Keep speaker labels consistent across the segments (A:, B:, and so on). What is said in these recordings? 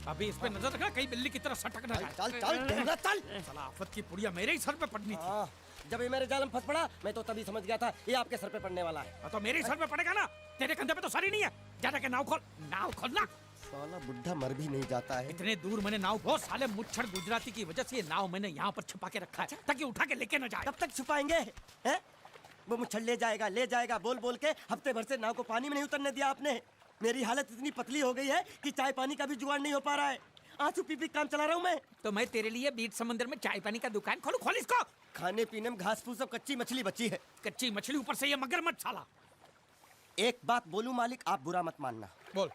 A: अभी इस पे नजर रखना, कहीं बिल्ली की तरह सटक ना जाए।
B: चल चल ढूंढना, चल।
A: साला आफत की पुड़िया मेरे ही सर पे पड़नी थी।
B: जब ये मेरे जाल में फंस पड़ा मैं तो तभी समझ गया था ये आपके सर पे पड़ने वाला है।
A: तो मेरे ही सर पे पड़ेगा ना, तेरे कंधे पे तो सर ही नहीं है। जाने के नाव खोल, नाव खोलना।
B: साला बुढ़ा मर भी नहीं जाता है।
A: इतने दूर मैंने नाव बहुत साले मुच्छड़ गुजराती की वजह से ये नाव मैंने यहाँ पर छुपा के रखा है ताकि उठा के लेके न जाए।
B: कब तक छुपाएंगे हैं? वो मुच्छड़ ले जाएगा बोल बोल के हफ्ते भर से नाव को पानी में नहीं उतरने दिया आपने। मेरी हालत इतनी पतली हो गई है कि चाय पानी का भी जुगाड़ नहीं हो पा रहा है। आंसू पी पी काम चला रहा हूँ मैं।
A: तो मैं तेरे लिए बीच समंदर में चाय पानी का दुकान खोलूं? खोल इसको।
B: खाने पीने में घास फूस सब कच्ची मछली बची है।
A: कच्ची मछली, ऊपर से ये मगरमच्छ साला।
B: एक बात बोलूं मालिक, आप बुरा मत मानना।
A: बोल।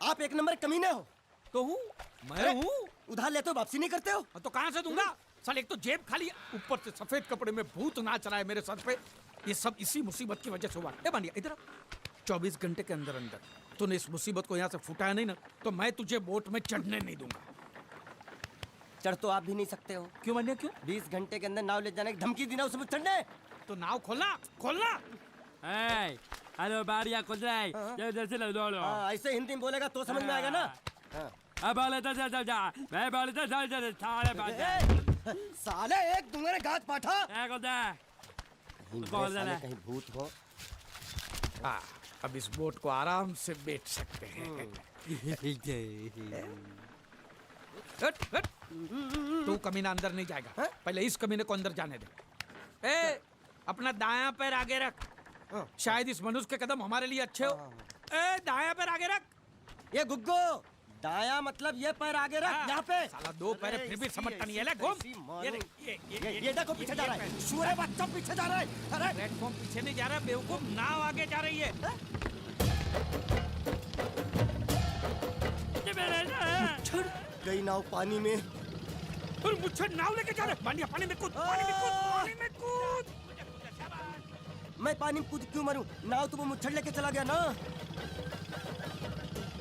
B: आप एक नंबर कमीने हो।
A: तो हूँ मैं हूँ।
B: उधार लेते हो वापसी नहीं करते हो।
A: तो कहाँ से दूंगा? साल एक तो जेब खाली, ऊपर से सफेद कपड़े में भूत नाच रहा है मेरे सर पे। ये सब इसी मुसीबत की वजह से हुआ। ए बांडिया इधर 24 घंटे के अंदर अंदर तूने इस मुसीबत को यहाँ से फुटाया नहीं ना, तो मैं तुझे बोट में चढ़ने नहीं दूंगा।
B: चढ़ तो आप भी नहीं सकते हो।
A: क्यों बांडिया क्यों?
B: 20 घंटे के अंदर नाव ले जाने की धमकी दी ना उसमें चढ़ने।
A: तो नाव खोलना खोलना।
C: हेलो बारिया खुल रहा है। जैसे लो
B: ऐसे हिंदी में बोलेगा तो समझ में आएगा ना।
C: अब बोले तो जा मैं बोले तो
B: साले एक दूंगे गाज पाठा। कहीं भूत हो।
A: अब इस बोट को आराम से बेच सकते हैं। तू कमीना अंदर नहीं जाएगा, पहले इस कमीने को अंदर जाने दे। ए, अपना दायां पैर आगे रख। शायद इस मनुष्य के कदम हमारे लिए अच्छे हो। ए, दायां पैर आगे रख।
B: ये गुग्गो दाया मतलब ये पैर आगे रख। यहाँ पे
A: साला दो पैर फिर भी समझता नहीं है। ले घूम।
B: ये देखो पीछे जा रहा है। सूरे बच्चा पीछे जा रहा है। अरे
A: प्लेटफॉर्म पीछे नहीं जा रहा बेवकूफ, नाव आगे जा रही है।
B: मुच्छड़ गई नाव पानी में।
A: और मुच्छड़ नाव लेके जा रहा है। बांडिया पानी में कूद, पानी में कूद, पानी में कूद।
B: मैं पानी में कूद क्यों मरूं? नाव तो वो मुच्छड़ लेके चला गया ना।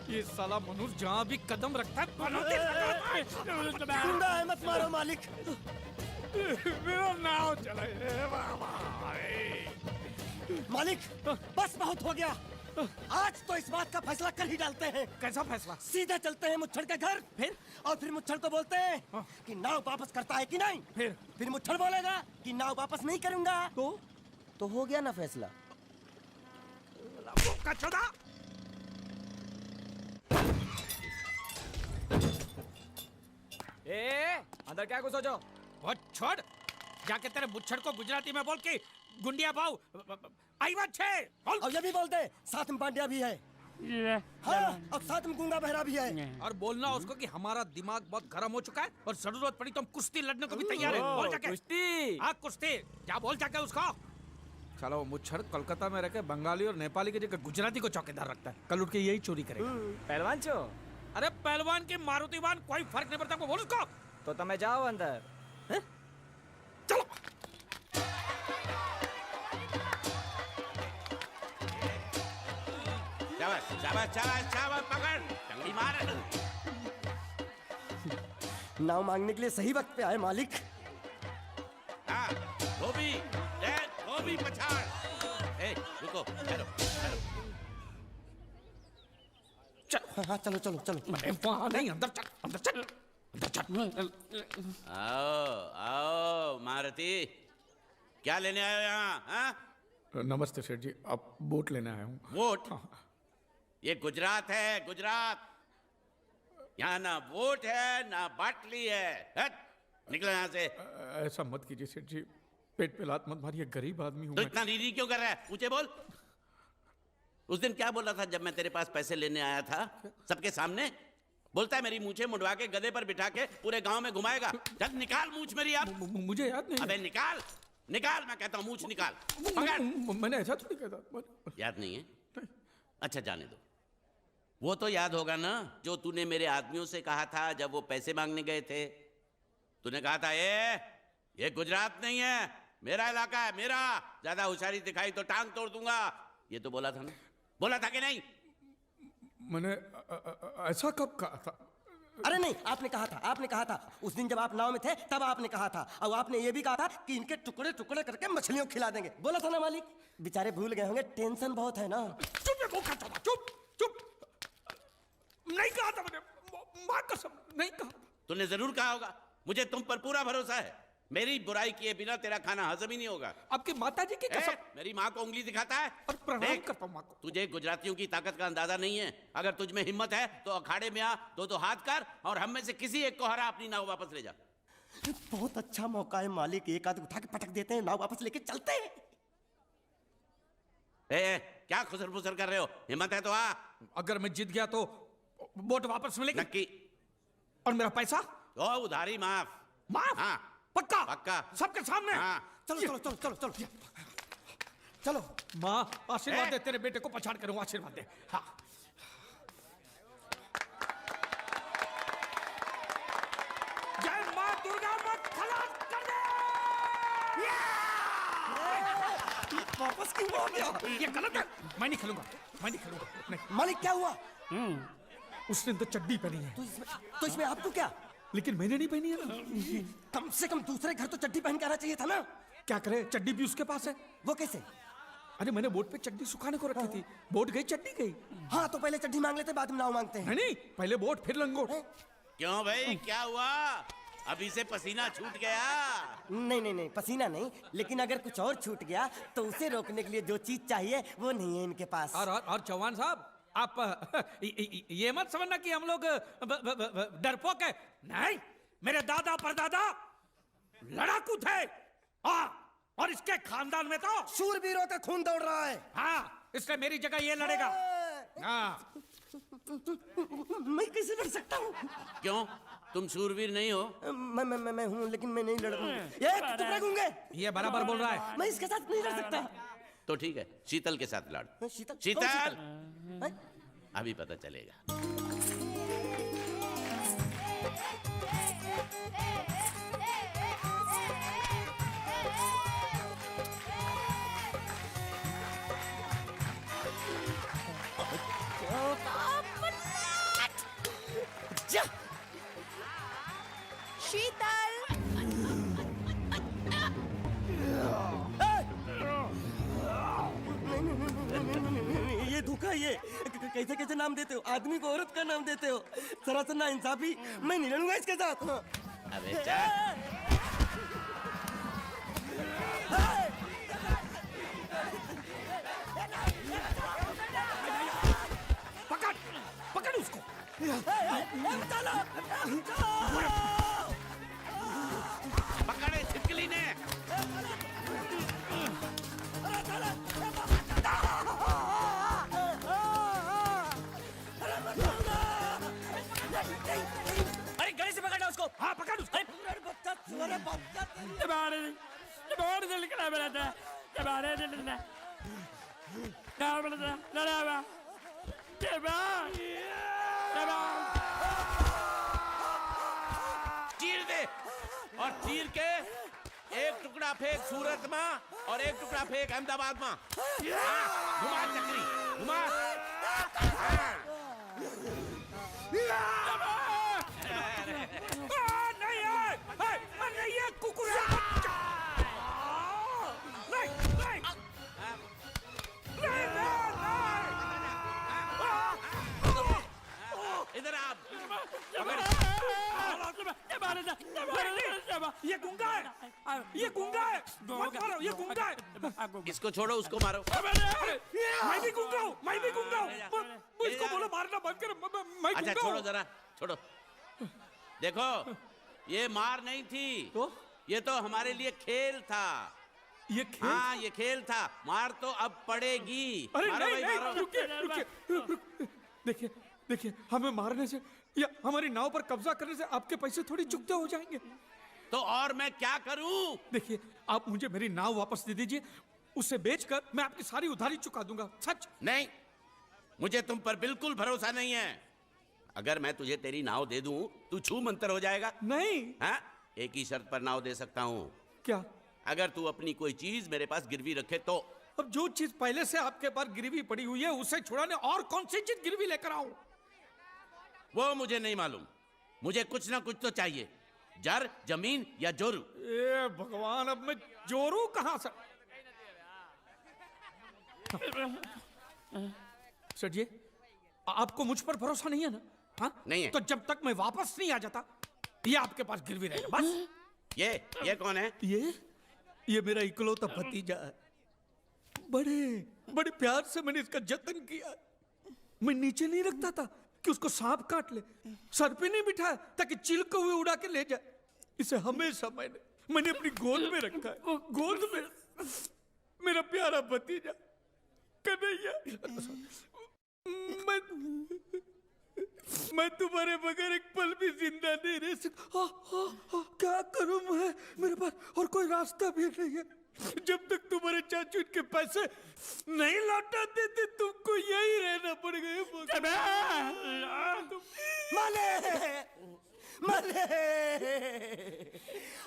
A: ये साला मनुष्य जहाँ भी कदम रखता है
B: गुंडा है, मत मारो मालिक।
A: मेरा नाव चला।
B: मालिक बस बहुत हो गया। आज तो इस बात का फैसला कर ही डालते हैं।
A: कैसा फैसला?
B: सीधे चलते हैं मुच्छड़ के घर। फिर मुच्छड़ को बोलते हैं कि नाव वापस करता है कि नहीं। फिर मुच्छड़ बोलेगा कि नाव वापस नहीं करूंगा। तो हो गया ना फैसला।
C: अंदर क्या घुसो जो?
A: छोड़, जाके तेरे मुच्छड़ को गुजराती में बोल के गुंडिया भाव आई बात छे।
B: और ये भी बोलते साथ में पांड्या भी है। हाँ, और साथ में गूंगा बहरा भी है।
A: और बोलना उसको कि हमारा दिमाग बहुत गर्म हो चुका है और जरूरत पड़ी तो हम कुश्ती लड़ने को भी तैयार है। बोल जाके।
C: कुश्ती?
A: हाँ कुश्ती, जा बोल जाके उसको। चलो वो मुच्छड़ कोलकाता में रखे बंगाली और नेपाली की जगह गुजराती को चौकीदार रखता है। कल उठ के यही चोरी करेगा।
C: पहलवान छो?
A: अरे पहलवान की मारुतिवान कोई फर्क नहीं पड़ता। बोल उसको।
C: तो तुम्हें जाओ अंदर।
A: चलो।
D: शाबाश पकड़, टंगड़ी मार।
B: नाव मांगने के लिए सही वक्त पे आए मालिक।
D: हाँ, धोबी पछाड़। ए, रुको, चलो।
B: हाँ चलो।
A: वहाँ नहीं, अंदर चल।
D: आओ मारुति, क्या लेने आए हो यहाँ? हाँ?
A: नमस्ते सेठ जी, आप बोट लेने आया हूँ।
D: वोट? ये गुजरात है, गुजरात। यहाँ ना वोट है ना बाटली है। हट, निकलो यहाँ से।
A: ऐसा मत कीजिए सेठ जी, पेट पे लात मत मारिए, गरीब आदमी हूँ।
D: तो इतना रीरी क्यों कर रहा है? पूछे बोल। उस दिन क्या बोला था जब मैं तेरे पास पैसे लेने आया था सबके सामने? बोलता है मेरी मूछें मुंडवा के गधे पर बिठा के पूरे गांव में घुमाएगा। चल निकाल मूछ मेरी अब।
A: मुझे याद नहीं।
D: अबे निकाल, मैं कहता हूँ मूछ निकाल।
A: मैंने ऐसा थोड़ी कहता।
D: याद नहीं है? अच्छा जाने दो। वो तो याद होगा ना जो तूने मेरे आदमियों से कहा था जब वो पैसे मांगने गए थे। तूने कहा था ये गुजरात नहीं है, मेरा इलाका है, मेरा। ज्यादा होशियारी दिखाई तो टांग तोड़ दूंगा। ये तो बोला था ना? बोला था कि नहीं?
A: मैंने ऐसा कब कहा था?
B: अरे नहीं, आपने कहा था उस दिन जब आप नाव में थे तब आपने कहा था। और आपने ये भी कहा था कि इनके टुकड़े टुकड़े करके मछलियों खिला देंगे। बोला था ना मालिक? बेचारे भूल गए होंगे, टेंशन बहुत है ना।
A: चुप। नहीं कहा था मैंने। माँ कसम नहीं कहा।
D: तूने जरूर कहा होगा। मुझे तुम पर पूरा भरोसा है। मेरी बुराई किए बिना तेरा खाना हजम ही नहीं होगा।
A: आपकी माता जी की कसम।
D: मेरी माँ को उंगली दिखाता है
A: और प्रणाम
D: देख,
A: करता हूँ माँ को।
D: तुझे गुजरातियों की ताकत का अंदाजा नहीं है। अगर तुझ में हिम्मत है तो अखाड़े में आ, दो हाथ कर और हम में से किसी एक को हरा अपनी नाव वापस ले जा।
B: बहुत अच्छा मौका है मालिक, एक आध उठा के पटक देते हैं, नाव वापस लेके चलते हैं।
D: क्या खुसर फुसर कर रहे हो? हिम्मत है तो आ।
A: अगर मैं जीत गया तो बोट वापस मिलेगी
D: नक्की।
A: और मेरा पैसा
D: ओ उधारी माफ।
A: माफ।
D: हाँ
A: पक्का
D: पक्का।
A: सबके सामने।
D: हाँ।
B: चलो चलो चलो चलो चलो चलो।
A: माँ आशीर्वाद दे, तेरे बेटे को पछाड़ करूंगा, आशीर्वाद दे। हाँ जय माँ दुर्गा, मत खलास कर दे।
B: वापस क्यों हो गया?
A: ये गलत है, मैं नहीं खेलूंगा, मैं नहीं खेलूंगा। नहीं,
B: मालिक क्या हुआ?
A: उसने तो चड्डी पहनी है
B: तो इसमें आपको क्या?
A: लेकिन मैंने नहीं पहनी है ना।
B: कम से कम दूसरे घर तो चड्डी पहन के आना चाहिए था ना।
A: क्या करे, चड्डी भी उसके पास है।
B: वो कैसे?
A: अरे मैंने बोट पे चड्डी सुखाने को रखी थी, बोट गई चड्डी गई।
B: हाँ तो पहले चड्डी मांग लेते, बाद में नाव मांगते हैं।
A: नहीं पहले बोट फिर लंगोट।
D: क्यों भाई, क्या हुआ? अभी से पसीना छूट गया?
B: नहीं नहीं नहीं, पसीना नहीं, लेकिन अगर कुछ और छूट गया तो उसे रोकने के लिए जो चीज चाहिए वो नहीं है इनके पास।
A: और चौहान साहब, आप ये मत समझना कि हम लोग डरपोक है। नहीं, मेरे दादा परदादा लड़ाकू थे। हाँ, और इसके खानदान में तो
B: शूरवीरों का खून दौड़ रहा है।
A: हाँ, इसलिए मेरी जगह ये लड़ेगा। हाँ।
B: मैं कैसे लड़ सकता हूँ?
D: क्यों, तुम शूरवीर नहीं हो?
B: मैं हूँ, लेकिन मैं नहीं लड़ रहा। ये चुप रखूंगे।
A: ये बराबर बोल रहा है।
B: मैं इसके साथ नहीं लड़ सकता।
D: तो ठीक है, शीतल के साथ लड़।
B: शीतल?
D: शीतल?
B: कौन शीतल?
D: अभी पता चलेगा।
B: जा।
E: शीतल,
B: ये धोखा, ये कैसे कैसे नाम देते हो? आदमी को औरत का नाम देते हो। सरासर ना इंसाफी। मैं नहीं लड़ूंगा इसके साथ।
D: अबे जा।
A: पकड़ पकड़ उसको।
D: पकड़े छिपकली ने।
A: अरे गले से पकड़ना उसको। हाँ पकड़ उसको।
D: चीर दे और चीर के एक टुकड़ा फेंक सूरत में और एक टुकड़ा फेंक अहमदाबाद में। घुमा चक्री, घुमा।
A: नहीं ये कुकुर है। नहीं नहीं
D: इधर आप।
A: ये गुंगा है, ये गुंगा है। मत मारो, ये गुंगा है।
D: इसको छोड़ो, उसको मारो।
A: मैं भी गुंगा हूँ, मैं भी गुंगा हूँ। मुझको बोलो मारना बंद कर। मैं
D: अच्छा
A: गुंगा
D: छोड़ो
A: हूँ।
D: जरा, छोड़ो। देखो, ये मार नहीं थी,
A: तो?
D: ये तो हमारे लिए खेल था।
A: ये खेल?
D: हाँ, ये खेल था। मार तो अब पड़ेगी।
A: अरे
D: मारो
A: नहीं
D: भाई,
A: नहीं,
D: मारो।
A: रुकिए। देखिए देखिए, हमें मारने से या हमारी नाव पर कब्जा करने से आपके पैसे थोड़ी चुकते हो जाएंगे।
D: तो और मैं क्या करूं?
A: देखिए, आप मुझे मेरी नाव वापस दे दीजिए, उसे बेचकर मैं आपकी सारी उधारी चुका दूंगा। सच।
D: नहीं, मुझे तुम पर बिल्कुल भरोसा नहीं है। अगर मैं तुझे तेरी नाव दे दूं, तू छू मंतर हो जाएगा।
A: नहीं।
D: हाँ, एक ही शर्त पर नाव दे सकता हूं।
A: क्या?
D: अगर तू अपनी कोई चीज मेरे पास गिरवी रखे तो।
A: अब जो चीज पहले से आपके पास गिरवी पड़ी हुई है उसे छुड़ाने और कौन सी चीज गिरवी लेकर आऊं?
D: वो मुझे नहीं मालूम। मुझे कुछ ना कुछ तो चाहिए, जर, जमीन या जोरू।
A: ए भगवान, अब मैं जोरू कहां से? सेठ जी, आपको मुझ पर भरोसा नहीं है ना? हाँ?
D: नहीं है।
A: तो जब तक मैं वापस नहीं आ जाता ये आपके पास गिरवी रहेगा बस।
D: ये कौन है?
A: ये मेरा इकलौता भतीजा है। बड़े बड़े प्यार से मैंने इसका जतन किया। मैं नीचे नहीं रखता था कि उसको सांप काट ले, सर पे नहीं बिठाया ताकि चिल को हुए उड़ा के ले जाए। इसे हमेशा मैंने अपनी गोद में रखा है। गोद में मेरा प्यारा भतीजा कन्हैया। मैं तुम्हारे बगैर एक पल भी जिंदा नहीं रह सकता। क्या करूं मैं? मेरे पास और कोई रास्ता भी नहीं है। जब तक तुम्हारे चाचू इनके पैसे नहीं लौटाते थे तुमको यही रहना पड़ेगा।
B: माले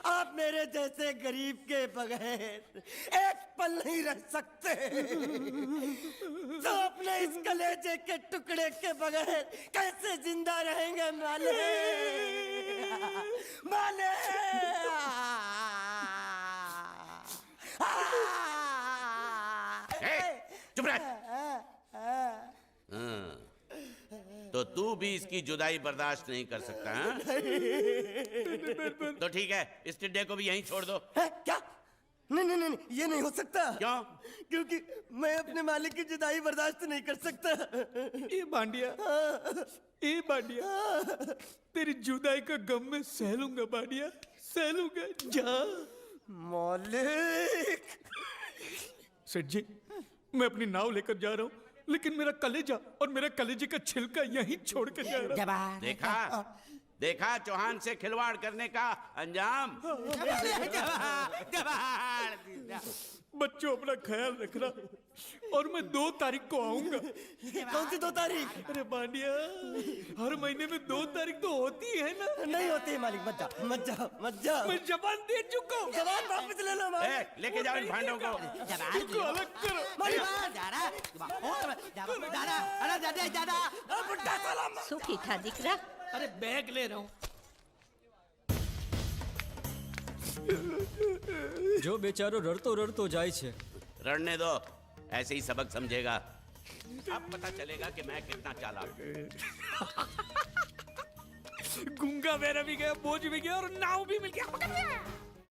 B: आप मेरे जैसे गरीब के बगैर एक पल नहीं रह सकते। तो अपने इस कलेजे के टुकड़े के बगैर कैसे जिंदा रहेंगे माले? माले
D: चुप रह। तो तू भी इसकी जुदाई बर्दाश्त नहीं कर सकता हाँ? तो ठीक है, इस टिड्डे को भी यहीं छोड़ दो।
B: है? क्या? नहीं, ये नहीं हो सकता।
D: क्यों?
B: क्योंकि मैं अपने मालिक की जुदाई बर्दाश्त नहीं कर सकता।
A: ए बांडिया, तेरी जुदाई का गम मैं सह लूंगा बांडिया, सह लूंगा। जा
B: मालिक।
A: सेठ जी, मैं अपनी नाव लेकर जा रहा हूँ, लेकिन मेरा कलेजा और मेरा कलेजे का छिलका यहीं छोड़ के जा रहा हूँ।
D: देखा चौहान से खिलवाड़ करने का अंजाम।
A: बच्चों अपना ख्याल रखना और मैं 2 तारीख को आऊंगा।
B: कौन सी 2 तारीख?
A: अरे बांडिया, हर महीने में 2 तारीख तो होती है ना?
B: नहीं होती है मालिक, मत जा।
A: मैं जबान दे चुका हूँ।
B: जवान वापस ले लो मालिक।
D: लेके जाओ इन भांडों को।
A: इनको अलग करो।
E: શું ઠીઠા દીકરા?
A: अरे बैग ले रहा हूँ।
F: જો બેચારો રડતો રડતો જાય છે.
D: रड़ने दो, ऐसे ही सबक समझेगा। अब पता चलेगा कि मैं कितना चालाक हूँ।
A: गुंगा मेरा भी गया, बोझ भी गया और नाव भी मिल गया।